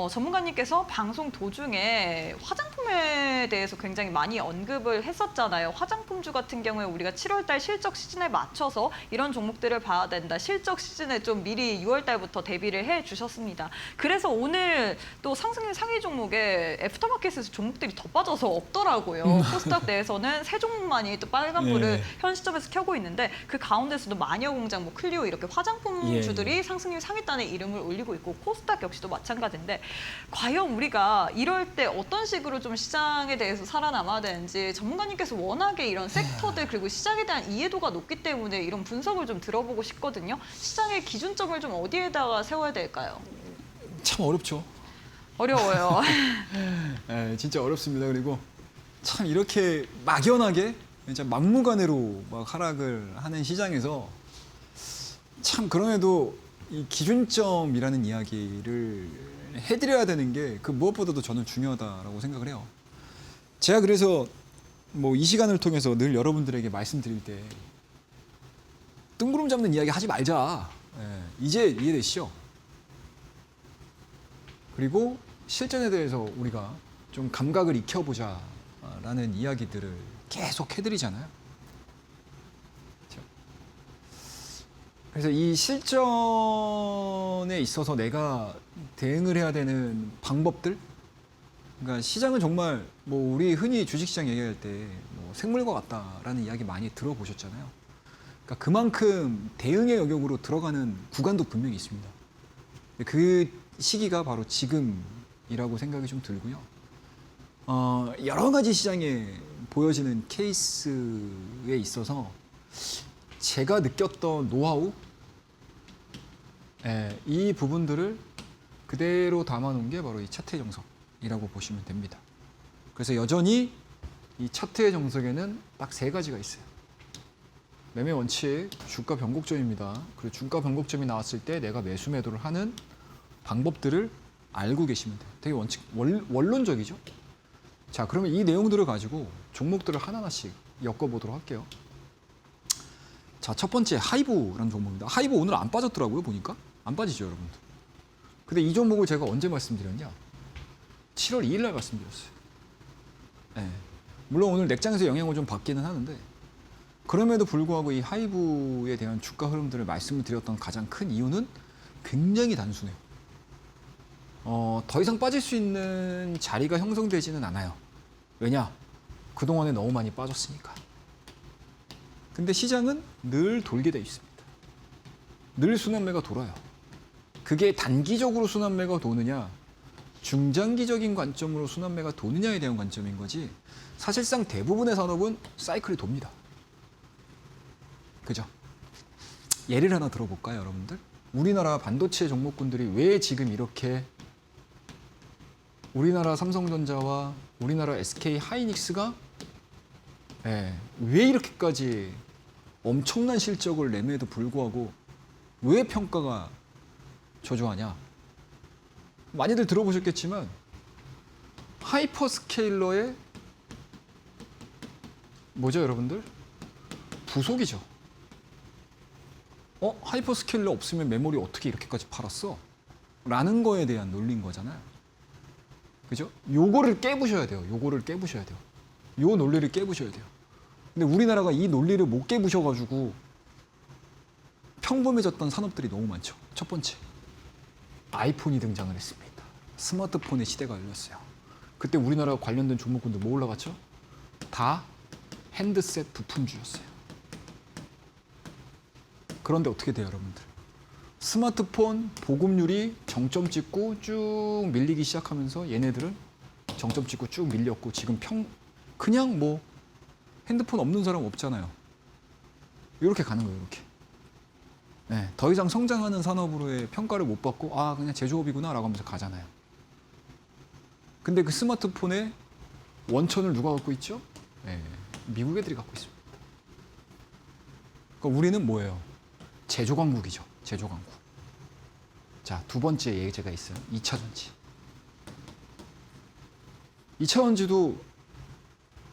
전문가님께서 방송 도중에 화장품에 대해서 굉장히 많이 언급을 했었잖아요. 화장품주 같은 경우에 우리가 7월 달 실적 시즌에 맞춰서 이런 종목들을 봐야 된다. 실적 시즌에 좀 미리 6월 달부터 대비를 해 주셨습니다. 그래서 오늘 또 상승률 상위 종목에 애프터마켓에서 종목들이 더 빠져서 없더라고요. 코스닥 내에서는 세 종목만이 또 빨간불을 현 시점에서 켜고 있는데 그 가운데서도 마녀공장, 뭐 클리오 이렇게 화장품주들이 상승률 상위단에 이름을 올리고 있고 코스닥 역시도 마찬가지인데 과연 우리가 이럴 때 어떤 식으로 좀 시장에 대해서 살아남아야 되는지 전문가님께서 워낙에 이런 섹터들 그리고 시장에 대한 이해도가 높기 때문에 이런 분석을 좀 들어보고 싶거든요. 시장의 기준점을 좀 어디에다가 세워야 될까요? 참 어렵죠. 어려워요. 네, 진짜 어렵습니다. 그리고 참 이렇게 막연하게 진짜 막무가내로 막 하락을 하는 시장에서 참 그럼에도 이 기준점이라는 이야기를 해드려야 되는 게 그 무엇보다도 저는 중요하다라고 생각을 해요. 제가 그래서 뭐 이 시간을 통해서 늘 여러분들에게 말씀드릴 때 뜬구름 잡는 이야기 하지 말자. 예, 이제 이해되시죠? 그리고 실전에 대해서 우리가 좀 감각을 익혀보자라는 이야기들을 계속 해드리잖아요. 그래서 이 실전에 있어서 내가 대응을 해야 되는 방법들, 그러니까 시장은 정말 뭐 우리 흔히 주식시장 얘기할 때 뭐 생물과 같다라는 이야기 많이 들어보셨잖아요. 그러니까 그만큼 대응의 영역으로 들어가는 구간도 분명히 있습니다. 그 시기가 바로 지금이라고 생각이 좀 들고요. 여러 가지 시장에 보여지는 케이스에 있어서 제가 느꼈던 노하우, 이 부분들을 그대로 담아놓은 게 바로 이 차트의 정석이라고 보시면 됩니다. 그래서 여전히 이 차트의 정석에는 딱 세 가지가 있어요. 매매 원칙, 주가 변곡점입니다. 그리고 주가 변곡점이 나왔을 때 내가 매수 매도를 하는 방법들을 알고 계시면 돼요. 되게 원론적이죠? 자, 그러면 이 내용들을 가지고 종목들을 하나하나씩 엮어보도록 할게요. 자, 첫 번째 하이브라는 종목입니다. 하이브 오늘 안 빠졌더라고요, 보니까. 안 빠지죠, 여러분들. 근데 이 종목을 제가 언제 말씀드렸냐? 7월 2일 날 말씀드렸어요. 네. 물론 오늘 넥장에서 영향을 좀 받기는 하는데 그럼에도 불구하고 이 하이브에 대한 주가 흐름들을 말씀을 드렸던 가장 큰 이유는 굉장히 단순해요. 더 이상 빠질 수 있는 자리가 형성되지는 않아요. 왜냐? 그동안에 너무 많이 빠졌으니까. 근데 시장은 늘 돌게 돼 있습니다. 늘 순환매가 돌아요. 그게 단기적으로 순환매가 도느냐, 중장기적인 관점으로 순환매가 도느냐에 대한 관점인 거지 사실상 대부분의 산업은 사이클이 돕니다. 그죠? 예를 하나 들어볼까요, 여러분들? 우리나라 반도체 종목군들이 왜 지금 이렇게 우리나라 삼성전자와 우리나라 SK 하이닉스가 왜 이렇게까지 엄청난 실적을 내매에도 불구하고 왜 평가가 저조하냐? 많이들 들어보셨겠지만 하이퍼스케일러의 뭐죠, 여러분들? 부속이죠. 하이퍼스케일러 없으면 메모리 어떻게 이렇게까지 팔았어? 라는 거에 대한 논리인 거잖아요. 그죠? 요거를 깨부셔야 돼요. 요거를 깨부셔야 돼요. 요 논리를 깨부셔야 돼요. 근데 우리나라가 이 논리를 못 깨부셔가지고 평범해졌던 산업들이 너무 많죠. 첫 번째, 아이폰이 등장을 했습니다. 스마트폰의 시대가 열렸어요. 그때 우리나라 관련된 종목군들 뭐 올라갔죠? 다 핸드셋 부품주였어요. 그런데 어떻게 돼요, 여러분들? 스마트폰 보급률이 정점 찍고 쭉 밀리기 시작하면서 얘네들은 정점 찍고 쭉 밀렸고 지금 그냥 뭐 핸드폰 없는 사람 없잖아요. 이렇게 가는 거예요. 이렇게. 네, 더 이상 성장하는 산업으로의 평가를 못 받고 그냥 제조업이구나라고 하면서 가잖아요. 근데 그 스마트폰의 원천을 누가 갖고 있죠? 네, 미국 애들이 갖고 있습니다. 그러니까 우리는 뭐예요? 제조강국이죠. 제조강국. 자, 두 번째 예제가 있어요. 2차 전지. 2차 전지도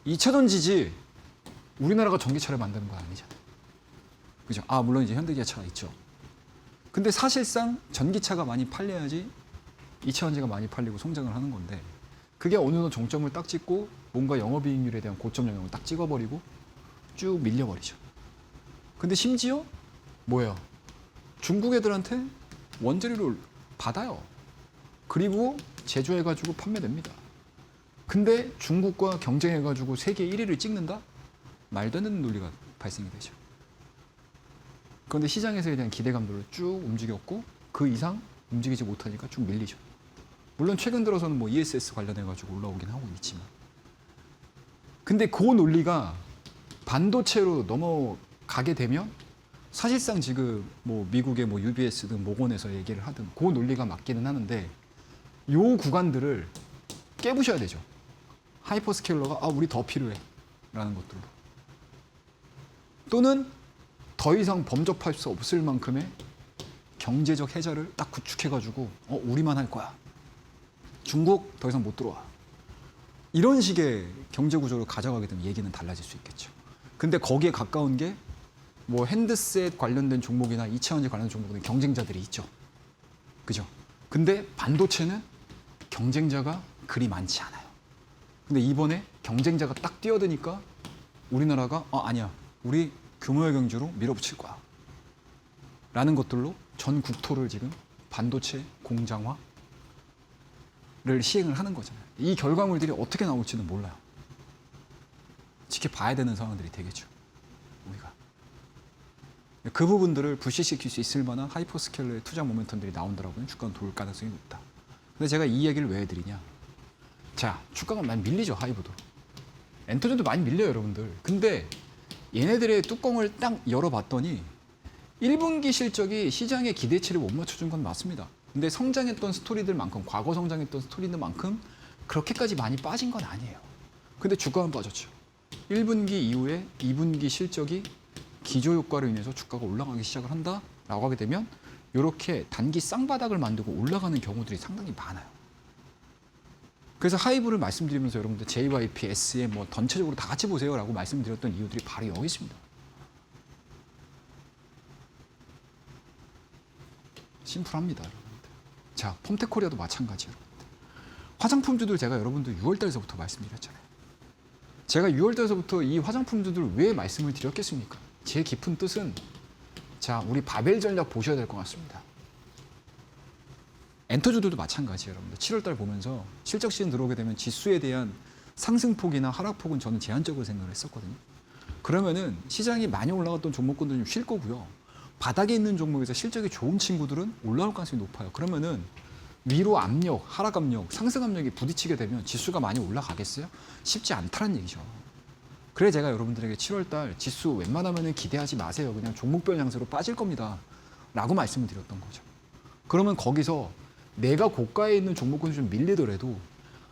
2차 전지지 우리나라가 전기차를 만드는 건 아니잖아요. 그죠? 물론 이제 현대기아차가 있죠. 근데 사실상 전기차가 많이 팔려야지 2차 전지가 많이 팔리고 성장을 하는 건데 그게 어느 정도 정점을 딱 찍고 뭔가 영업이익률에 대한 고점 영역을 딱 찍어버리고 쭉 밀려버리죠. 근데 심지어 뭐예요? 중국 애들한테 원재료를 받아요. 그리고 제조해가지고 판매됩니다. 근데 중국과 경쟁해가지고 세계 1위를 찍는다? 말도 안 되는 논리가 발생이 되죠. 그런데 시장에서에 대한 기대감들을 쭉 움직였고 그 이상 움직이지 못하니까 쭉 밀리죠. 물론 최근 들어서는 뭐 ESS 관련해가지고 올라오긴 하고 있지만 근데 그 논리가 반도체로 넘어가게 되면 사실상 지금 뭐 미국의 뭐 UBS든 모건에서 얘기를 하든 그 논리가 맞기는 하는데 요 구간들을 깨부셔야 되죠. 하이퍼스케일러가 우리 더 필요해 라는 것들로 또는 더 이상 범접할 수 없을 만큼의 경제적 해자를 딱 구축해가지고 우리만 할 거야. 중국 더 이상 못 들어와. 이런 식의 경제 구조를 가져가게 되면 얘기는 달라질 수 있겠죠. 근데 거기에 가까운 게 뭐 핸드셋 관련된 종목이나 2차 전지 관련된 종목은 경쟁자들이 있죠. 그죠? 근데 반도체는 경쟁자가 그리 많지 않아요. 근데 이번에 경쟁자가 딱 뛰어드니까 우리나라가 아니야. 우리 규모의 경제로 밀어붙일 거야. 라는 것들로 전 국토를 지금 반도체 공장화를 시행을 하는 거잖아요. 이 결과물들이 어떻게 나올지는 몰라요. 지켜봐야 되는 상황들이 되겠죠. 우리가. 그 부분들을 불시시킬 수 있을 만한 하이퍼스케일러의 투자 모멘텀들이 나온다라고는 주가는 돌 가능성이 높다. 근데 제가 이 얘기를 왜 해드리냐. 자, 주가가 많이 밀리죠. 하이브도. 엔터전도 많이 밀려요. 여러분들. 근데 얘네들의 뚜껑을 딱 열어봤더니 1분기 실적이 시장의 기대치를 못 맞춰준 건 맞습니다. 근데 성장했던 스토리들만큼 과거 성장했던 스토리들만큼 그렇게까지 많이 빠진 건 아니에요. 근데 주가는 빠졌죠. 1분기 이후에 2분기 실적이 기저효과로 인해서 주가가 올라가기 시작을 한다라고 하게 되면 이렇게 단기 쌍바닥을 만들고 올라가는 경우들이 상당히 많아요. 그래서 하이브를 말씀드리면서 여러분들 JYP, SM 뭐 전체적으로 다 같이 보세요라고 말씀드렸던 이유들이 바로 여기 있습니다. 심플합니다, 여러분들. 자, 폼테코리아도 마찬가지예요, 여러분들. 화장품주들 제가 여러분들 6월달에서부터 말씀드렸잖아요. 제가 6월달에서부터 이 화장품주들 왜 말씀을 드렸겠습니까? 제 깊은 뜻은 자, 우리 바벨 전략 보셔야 될 것 같습니다. 엔터주들도 마찬가지예요, 여러분들. 7월달 보면서 실적 시즌 들어오게 되면 지수에 대한 상승폭이나 하락폭은 저는 제한적으로 생각을 했었거든요. 그러면은 시장이 많이 올라갔던 종목군들은 좀 쉴 거고요. 바닥에 있는 종목에서 실적이 좋은 친구들은 올라올 가능성이 높아요. 그러면은 위로 압력, 하락 압력, 상승 압력이 부딪히게 되면 지수가 많이 올라가겠어요? 쉽지 않다는 얘기죠. 그래 제가 여러분들에게 7월달 지수 웬만하면 기대하지 마세요. 그냥 종목별 양세로 빠질 겁니다. 라고 말씀을 드렸던 거죠. 그러면 거기서 내가 고가에 있는 종목군이 좀 밀리더라도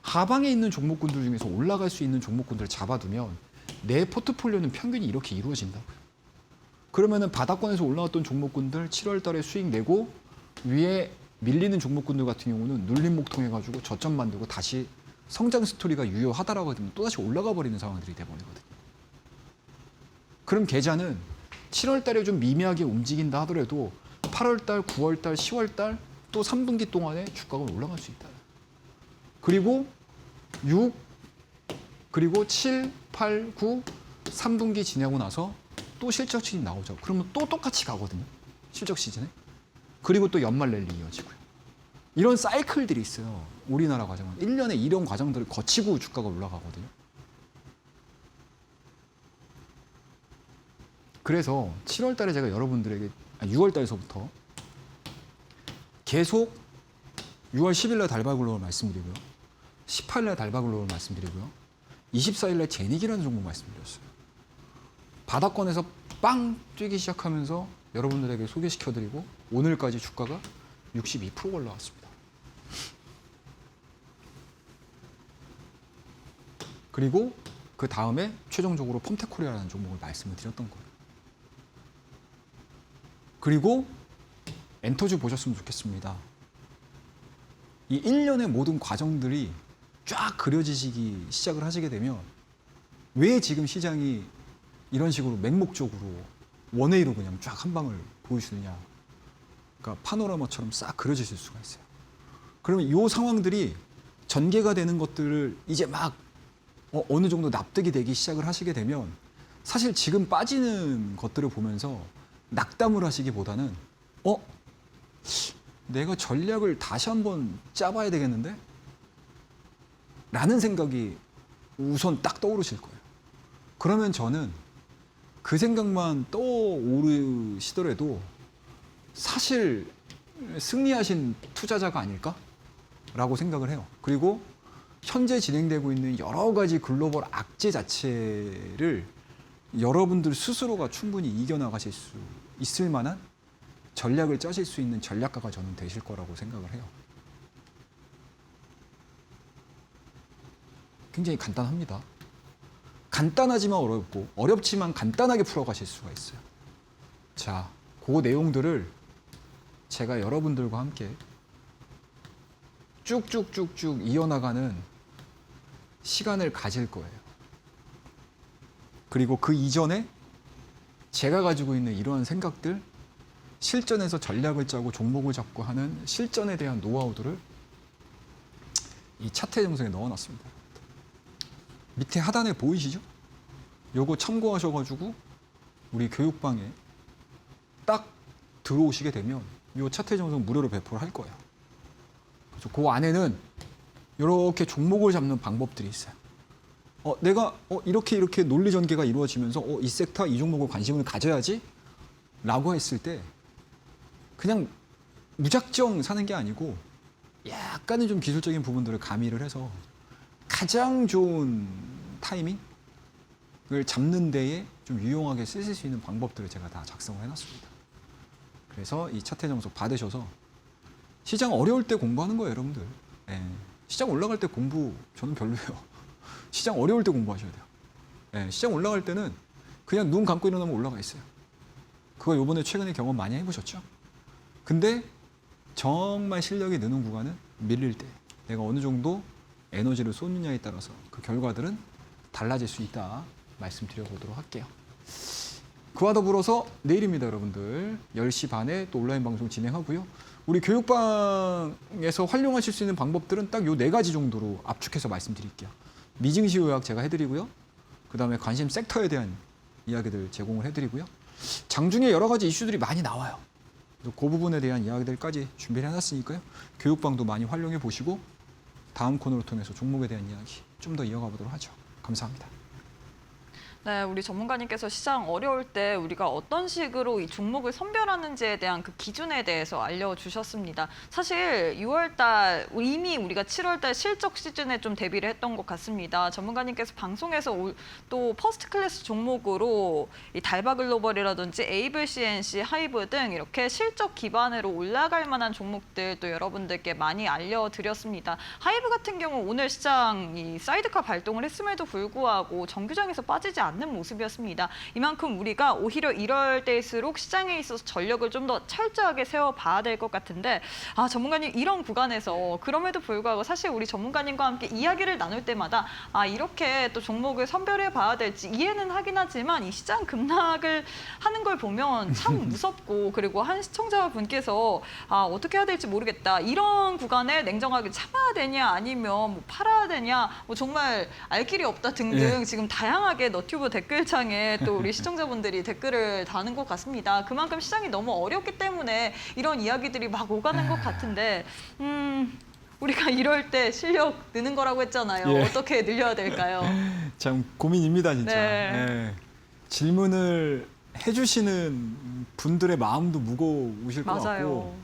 하방에 있는 종목군들 중에서 올라갈 수 있는 종목군들을 잡아두면 내 포트폴리오는 평균이 이렇게 이루어진다고요. 그러면은 바닥권에서 올라왔던 종목군들 7월 달에 수익 내고 위에 밀리는 종목군들 같은 경우는 눌림목 통해 가지고 저점 만들고 다시 성장 스토리가 유효하다라고 하면 또다시 올라가 버리는 상황들이 돼 버리거든요. 그럼 계좌는 7월 달에 좀 미미하게 움직인다 하더라도 8월 달, 9월 달, 10월 달 또 3분기 동안에 주가가 올라갈 수 있다. 그리고 6 그리고 7, 8, 9 3분기 지나고 나서 또 실적 시즌이 나오죠. 그러면 또 똑같이 가거든요. 실적 시즌에. 그리고 또 연말 랠리 이어지고요. 이런 사이클들이 있어요. 우리나라 과정은. 1년에 이런 과정들을 거치고 주가가 올라가거든요. 그래서 7월 달에 제가 여러분들에게 6월 달에서부터 계속 6월 10일 날 달바글로를 말씀드리고요. 18일 날 달바글로를 말씀드리고요. 24일 날 제닉이라는 종목 말씀드렸어요. 바닥권에서 빵 뛰기 시작하면서 여러분들에게 소개시켜드리고 오늘까지 주가가 62% 올라왔습니다. 그리고 그 다음에 최종적으로 펌텍코리아라는 종목을 말씀을 드렸던 거예요. 그리고 엔터주 보셨으면 좋겠습니다. 이 1년의 모든 과정들이 쫙 그려지시기 시작을 하시게 되면 왜 지금 시장이 이런 식으로 맹목적으로 원웨이로 그냥 쫙 한 방을 보여주느냐. 그러니까 파노라마처럼 싹 그려지실 수가 있어요. 그러면 이 상황들이 전개가 되는 것들을 이제 막 어느 정도 납득이 되기 시작을 하시게 되면 사실 지금 빠지는 것들을 보면서 낙담을 하시기보다는 내가 전략을 다시 한번 짜봐야 되겠는데? 라는 생각이 우선 딱 떠오르실 거예요. 그러면 저는 그 생각만 떠오르시더라도 사실 승리하신 투자자가 아닐까? 라고 생각을 해요. 그리고 현재 진행되고 있는 여러 가지 글로벌 악재 자체를 여러분들 스스로가 충분히 이겨나가실 수 있을 만한 전략을 짜실 수 있는 전략가가 저는 되실 거라고 생각을 해요. 굉장히 간단합니다. 간단하지만 어렵고 어렵지만 간단하게 풀어가실 수가 있어요. 자, 그 내용들을 제가 여러분들과 함께 쭉쭉쭉쭉 이어나가는 시간을 가질 거예요. 그리고 그 이전에 제가 가지고 있는 이러한 생각들, 실전에서 전략을 짜고 종목을 잡고 하는 실전에 대한 노하우들을 이 차트 영상에 넣어놨습니다. 밑에 하단에 보이시죠? 요거 참고하셔가지고 우리 교육방에 딱 들어오시게 되면 요 차트 영상 무료로 배포를 할 거예요. 그래서 그 안에는 이렇게 종목을 잡는 방법들이 있어요. 내가 이렇게 논리 전개가 이루어지면서 이 섹터, 이 종목을 관심을 가져야지 라고 했을 때 그냥 무작정 사는 게 아니고 약간은 좀 기술적인 부분들을 가미를 해서 가장 좋은 타이밍을 잡는 데에 좀 유용하게 쓰실 수 있는 방법들을 제가 다 작성을 해놨습니다. 그래서 이 차트 정석 받으셔서 시장 어려울 때 공부하는 거예요, 여러분들. 시장 올라갈 때 공부 저는 별로예요. 시장 어려울 때 공부하셔야 돼요. 시장 올라갈 때는 그냥 눈 감고 일어나면 올라가 있어요. 그거 요번에 최근에 경험 많이 해보셨죠? 근데 정말 실력이 느는 구간은 밀릴 때 내가 어느 정도 에너지를 쏟느냐에 따라서 그 결과들은 달라질 수 있다 말씀드려보도록 할게요. 그와 더불어서 내일입니다, 여러분들. 10시 반에 또 온라인 방송 진행하고요. 우리 교육방에서 활용하실 수 있는 방법들은 딱 요 4가지 정도로 압축해서 말씀드릴게요. 미증시 요약 제가 해드리고요. 그 다음에 관심 섹터에 대한 이야기들 제공을 해드리고요. 장중에 여러 가지 이슈들이 많이 나와요. 그 부분에 대한 이야기들까지 준비를 해놨으니까요. 교육방도 많이 활용해 보시고 다음 코너를 통해서 종목에 대한 이야기 좀 더 이어가 보도록 하죠. 감사합니다. 네, 우리 전문가님께서 시장 어려울 때 우리가 어떤 식으로 이 종목을 선별하는지에 대한 그 기준에 대해서 알려주셨습니다. 사실 6월달 이미 우리가 7월달 실적 시즌에 좀 대비를 했던 것 같습니다. 전문가님께서 방송에서 또 퍼스트 클래스 종목으로 이 달바글로벌이라든지 에이블 CNC, 하이브 등 이렇게 실적 기반으로 올라갈 만한 종목들 또 여러분들께 많이 알려드렸습니다. 하이브 같은 경우 오늘 시장 이 사이드카 발동을 했음에도 불구하고 정규장에서 빠지지 않는 모습이었습니다. 이만큼 우리가 오히려 이럴 때일수록 시장에 있어서 전력을 좀 더 철저하게 세워봐야 될 것 같은데 전문가님 이런 구간에서 그럼에도 불구하고 사실 우리 전문가님과 함께 이야기를 나눌 때마다 이렇게 또 종목을 선별해봐야 될지 이해는 하긴 하지만 이 시장 급락을 하는 걸 보면 참 무섭고 그리고 한 시청자분께서 어떻게 해야 될지 모르겠다. 이런 구간에 냉정하게 참아야 되냐 아니면 뭐 팔아야 되냐 뭐 정말 알 길이 없다 등등 지금 다양하게 너튜브 댓글창에 또 우리 시청자분들이 댓글을 다는 것 같습니다. 그만큼 시장이 너무 어렵기 때문에 이런 이야기들이 막 오가는 것 같은데 우리가 이럴 때 실력 느는 거라고 했잖아요. 어떻게 늘려야 될까요? 참 고민입니다, 진짜. 네. 질문을 해주시는 분들의 마음도 무거우실 것 맞아요. 같고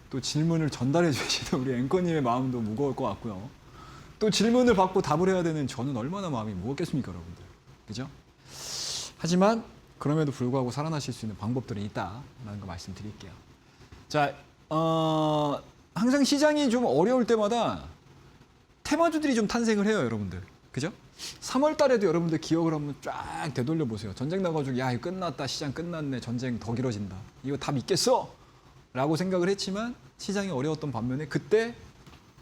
또 질문을 전달해 주시는 우리 앵커님의 마음도 무거울 것 같고요. 또 질문을 받고 답을 해야 되는 저는 얼마나 마음이 무겁겠습니까, 여러분들. 그죠? 하지만 그럼에도 불구하고 살아나실 수 있는 방법들이 있다라는 거 말씀드릴게요. 자, 항상 시장이 좀 어려울 때마다 테마주들이 좀 탄생을 해요, 여러분들. 그죠? 3월 달에도 여러분들 기억을 한번 쫙 되돌려 보세요. 전쟁 나가지고 야, 이거 끝났다. 시장 끝났네. 전쟁 더 길어진다. 이거 다 믿겠어? 라고 생각을 했지만 시장이 어려웠던 반면에 그때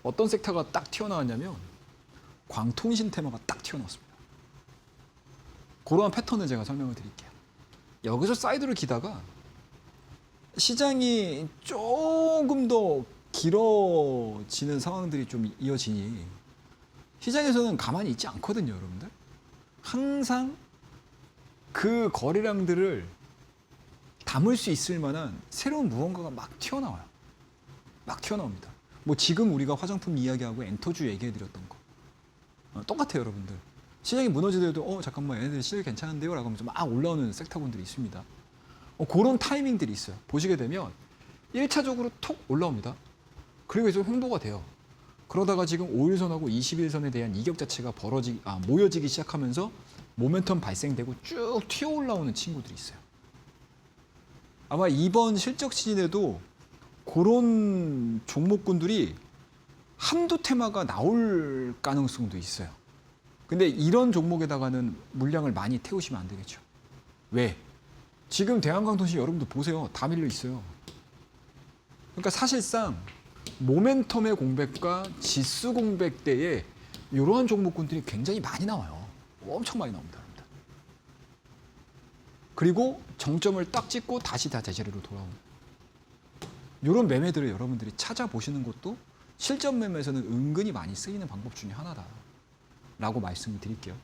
어떤 섹터가 딱 튀어나왔냐면 광통신 테마가 딱 튀어나왔습니다. 그러한 패턴을 제가 설명을 드릴게요. 여기서 사이드를 기다가 시장이 조금 더 길어지는 상황들이 좀 이어지니 시장에서는 가만히 있지 않거든요, 여러분들. 항상 그 거래량들을 담을 수 있을 만한 새로운 무언가가 막 튀어나와요. 막 튀어나옵니다. 뭐 지금 우리가 화장품 이야기하고 엔터주 얘기해드렸던 거 똑같아요, 여러분들. 시장이 무너지더라도 잠깐만 얘네들 실력 괜찮은데요? 라고 하면서 막 올라오는 섹터군들이 있습니다. 그런 타이밍들이 있어요. 보시게 되면 1차적으로 톡 올라옵니다. 그리고 계속 횡보가 돼요. 그러다가 지금 5일선하고 21선에 대한 이격 자체가 모여지기 시작하면서 모멘텀 발생되고 쭉 튀어 올라오는 친구들이 있어요. 아마 이번 실적 시즌에도 그런 종목군들이 한두 테마가 나올 가능성도 있어요. 근데 이런 종목에다가는 물량을 많이 태우시면 안 되겠죠. 왜? 지금 대한강통신 여러분들 보세요. 다 밀려 있어요. 그러니까 사실상 모멘텀의 공백과 지수 공백 때에 이러한 종목군들이 굉장히 많이 나와요. 엄청 많이 나옵니다. 여러분들. 그리고 정점을 딱 찍고 다시 다 제자리로 돌아오는 이런 매매들을 여러분들이 찾아보시는 것도 실전 매매에서는 은근히 많이 쓰이는 방법 중에 하나다라고 말씀을 드릴게요.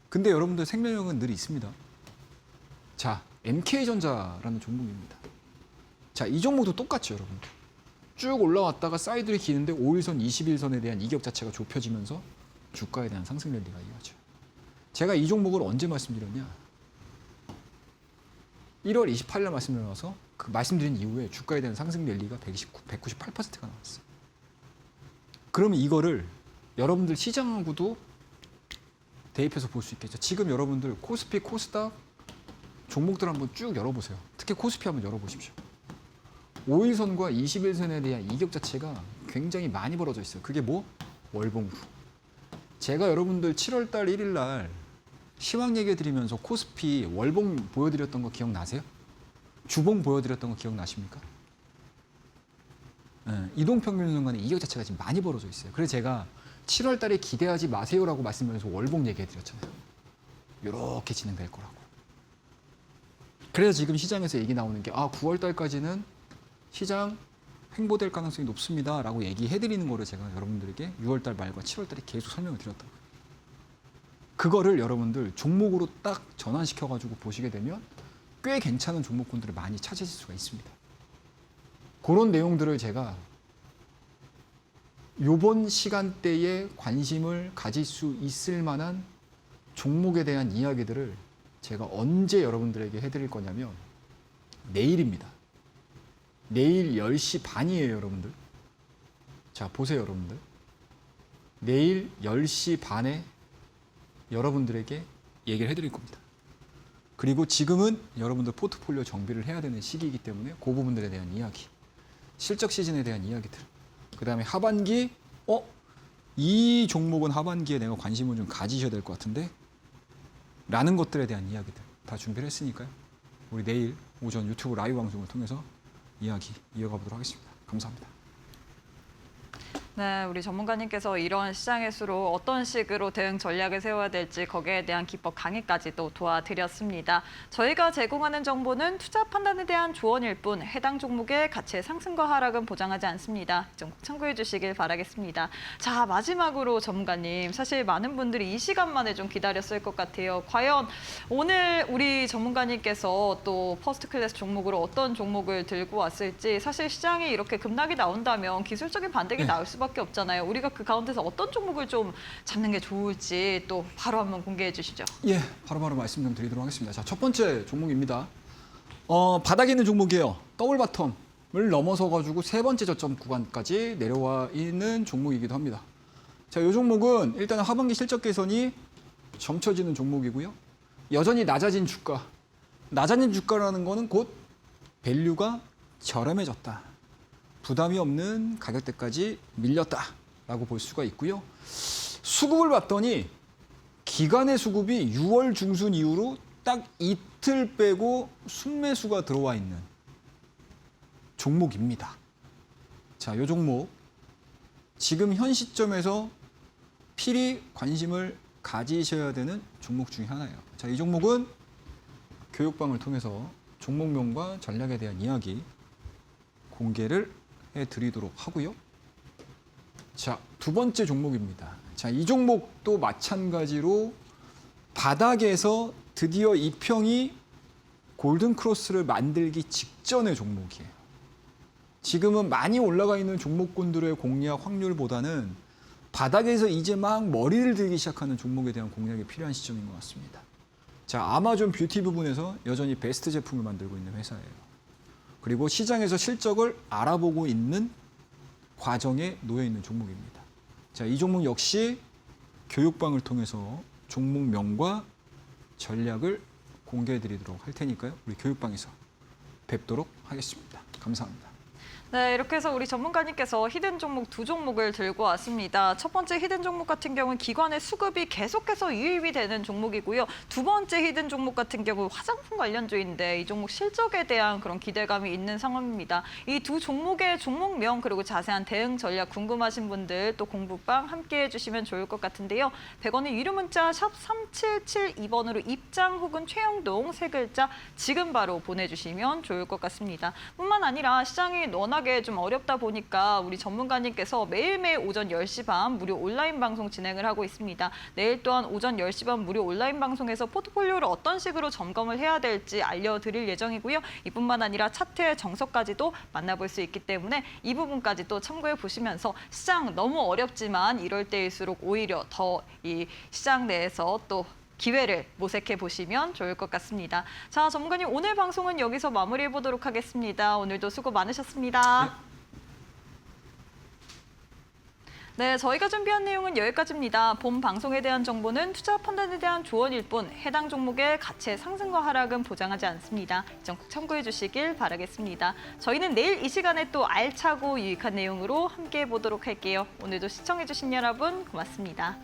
근데 여러분들 생명력은 늘 있습니다. 자, MK전자라는 종목입니다. 자, 이 종목도 똑같죠, 여러분들. 쭉 올라왔다가 사이드를 기는데 5일선, 21선에 대한 이격 자체가 좁혀지면서 주가에 대한 상승 랠리가 이어져. 제가 이 종목을 언제 말씀드렸냐? 1월 28일 말씀드려서 그 말씀드린 이후에 주가에 대한 상승 랠리가 198%가 나왔어요. 그러면 이거를 여러분들 시장하고도 대입해서 볼 수 있겠죠. 지금 여러분들 코스피, 코스닥 종목들 한번 쭉 열어보세요. 특히 코스피 한번 열어보십시오. 5일선과 21선에 대한 이격 자체가 굉장히 많이 벌어져 있어요. 그게 뭐? 월봉구. 제가 여러분들 7월 달 1일 날 시황 얘기해 드리면서 코스피 월봉 보여드렸던 거 기억나세요? 주봉 보여드렸던 거 기억나십니까? 네, 이동평균 순간에 이격 자체가 지금 많이 벌어져 있어요. 그래서 제가 7월 달에 기대하지 마세요라고 말씀드리면서 월봉 얘기해 드렸잖아요. 이렇게 진행될 거라고. 그래서 지금 시장에서 얘기 나오는 게 9월 달까지는 시장 횡보될 가능성이 높습니다 라고 얘기해 드리는 거를 제가 여러분들에게 6월 달 말과 7월 달에 계속 설명을 드렸다고요. 그거를 여러분들 종목으로 딱 전환시켜 가지고 보시게 되면 꽤 괜찮은 종목군들을 많이 찾으실 수가 있습니다. 그런 내용들을 제가 요번 시간대에 관심을 가질 수 있을 만한 종목에 대한 이야기들을 제가 언제 여러분들에게 해드릴 거냐면 내일입니다. 내일 10시 반이에요, 여러분들. 자, 보세요, 여러분들. 내일 10시 반에 여러분들에게 얘기를 해드릴 겁니다. 그리고 지금은 여러분들 포트폴리오 정비를 해야 되는 시기이기 때문에 그 부분들에 대한 이야기, 실적 시즌에 대한 이야기들, 그 다음에 하반기, 이 종목은 하반기에 내가 관심을 좀 가지셔야 될 것 같은데 라는 것들에 대한 이야기들 다 준비를 했으니까요. 우리 내일 오전 유튜브 라이브 방송을 통해서 이야기 이어가보도록 하겠습니다. 감사합니다. 네, 우리 전문가님께서 이런 시장의 수로 어떤 식으로 대응 전략을 세워야 될지 거기에 대한 기법 강의까지도 도와드렸습니다. 저희가 제공하는 정보는 투자 판단에 대한 조언일 뿐 해당 종목의 가치의 상승과 하락은 보장하지 않습니다. 좀 참고해 주시길 바라겠습니다. 자, 마지막으로 전문가님, 사실 많은 분들이 이 시간만에 좀 기다렸을 것 같아요. 과연 오늘 우리 전문가님께서 또 퍼스트 클래스 종목으로 어떤 종목을 들고 왔을지, 사실 시장이 이렇게 급락이 나온다면 기술적인 반등이 나올 수밖에 없잖아요. 우리가 그 가운데서 어떤 종목을 좀 잡는 게 좋을지 또 바로 한번 공개해 주시죠. 예, 바로 말씀 좀 드리도록 하겠습니다. 자, 첫 번째 종목입니다. 바닥에 있는 종목이에요. 더블 바텀을 넘어서 가지고 세 번째 저점 구간까지 내려와 있는 종목이기도 합니다. 자, 이 종목은 일단 하반기 실적 개선이 점쳐지는 종목이고요. 여전히 낮아진 주가, 낮아진 주가라는 거는 곧 밸류가 저렴해졌다. 부담이 없는 가격대까지 밀렸다라고 볼 수가 있고요. 수급을 봤더니 기관의 수급이 6월 중순 이후로 딱 이틀 빼고 순매수가 들어와 있는 종목입니다. 자, 이 종목 지금 현 시점에서 필히 관심을 가지셔야 되는 종목 중에 하나예요. 자, 이 종목은 교육방을 통해서 종목명과 전략에 대한 이야기 공개를 해드리도록 하고요. 자, 두 번째 종목입니다. 자, 이 종목도 마찬가지로 바닥에서 드디어 이평이 골든 크로스를 만들기 직전의 종목이에요. 지금은 많이 올라가 있는 종목군들의 공략 확률보다는 바닥에서 이제 막 머리를 들기 시작하는 종목에 대한 공략이 필요한 시점인 것 같습니다. 자, 아마존 뷰티 부분에서 여전히 베스트 제품을 만들고 있는 회사예요. 그리고 시장에서 실적을 알아보고 있는 과정에 놓여 있는 종목입니다. 자, 이 종목 역시 교육방을 통해서 종목명과 전략을 공개해 드리도록 할 테니까요. 우리 교육방에서 뵙도록 하겠습니다. 감사합니다. 네, 이렇게 해서 우리 전문가님께서 히든 종목 두 종목을 들고 왔습니다. 첫 번째 히든 종목 같은 경우는 기관의 수급이 계속해서 유입이 되는 종목이고요. 두 번째 히든 종목 같은 경우 화장품 관련주인데 이 종목 실적에 대한 그런 기대감이 있는 상황입니다. 이 두 종목의 종목명 그리고 자세한 대응 전략 궁금하신 분들 또 공부방 함께 해주시면 좋을 것 같은데요. 100원의 유료 문자 샵 3772번으로 입장 혹은 최영동 세 글자 지금 바로 보내주시면 좋을 것 같습니다. 뿐만 아니라 시장이 워낙에 좀 어렵다 보니까 우리 전문가님께서 매일매일 오전 10시 반 무료 온라인 방송 진행을 하고 있습니다. 내일 또한 오전 10시 반 무료 온라인 방송에서 포트폴리오를 어떤 식으로 점검을 해야 될지 알려드릴 예정이고요. 이뿐만 아니라 차트의 정석까지도 만나볼 수 있기 때문에 이 부분까지 또 참고해 보시면서 시장 너무 어렵지만 이럴 때일수록 오히려 더 이 시장 내에서 또 기회를 모색해 보시면 좋을 것 같습니다. 자, 전문가님 오늘 방송은 여기서 마무리해 보도록 하겠습니다. 오늘도 수고 많으셨습니다. 네, 저희가 준비한 내용은 여기까지입니다. 본 방송에 대한 정보는 투자 판단에 대한 조언일 뿐 해당 종목의 가치의 상승과 하락은 보장하지 않습니다. 이 점 꼭 참고해 주시길 바라겠습니다. 저희는 내일 이 시간에 또 알차고 유익한 내용으로 함께 보도록 할게요. 오늘도 시청해 주신 여러분 고맙습니다.